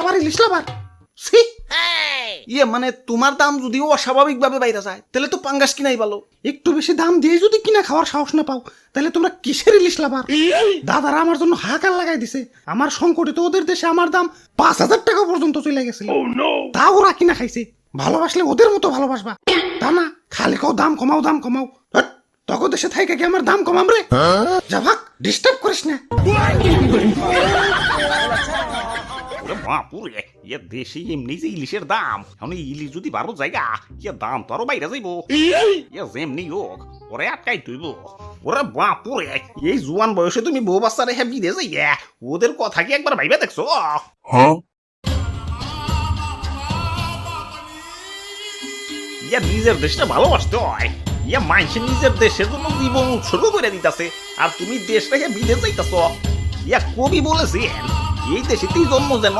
আবার ইলিশ লাভার ছি ইয়ে মানে তোমার দাম যদি অস্বাভাবিক ভাবে বাইরে যায় তাহলে তো পাঙ্গাস কিনাই ভালো একটু বেশি দাম দিয়ে যদি কিনা খাওয়ার সাহস না পাও তাহলে তোমরা কিসের ইলিশ লাভার দাদারা আমার জন্য হাহাকার লাগাই দিছে আমার সংকটে তো ওদের দেশে আমার দাম 5,000 টাকা পর্যন্ত চলে গেছিল তা ওরা কিনা খাইছে ভালোবাসলে ওদের মতো ভালোবাসবা তা না খালি কও দাম কমাও হট, তখন দেশে থাইকা কি আমার দাম কমাম রে যা ভাগ ডিস্টার্ব করিস না ওরে বাপুরে ইয়ে দেশে এমনি যে ইলিশের দাম এখন ইলিশ যদি বারো জায়গা ইয়ে দাম তো আরো বাইরে যাইব ইয়ে যেমনি হোক ওরে আটকাই তুইব ওরে বাপুরে এই জোয়ান বয়সে তুমি বউ বাচ্চা রেখে বিদে যাইয়া ওদের কথা কি একবার ভাইবে দেখছো ইয়া নিজের দেশটা ভালোবাসতে হয় ইয়া মানুষের নিজের দেশের জন্য জীবন উৎসর্গ করে দিতেছে আর তুমি দেশটাকে বিদেশ যাইতেছ ইয়া কবি বলেছেন এই দেশেতেই জন্ম যেন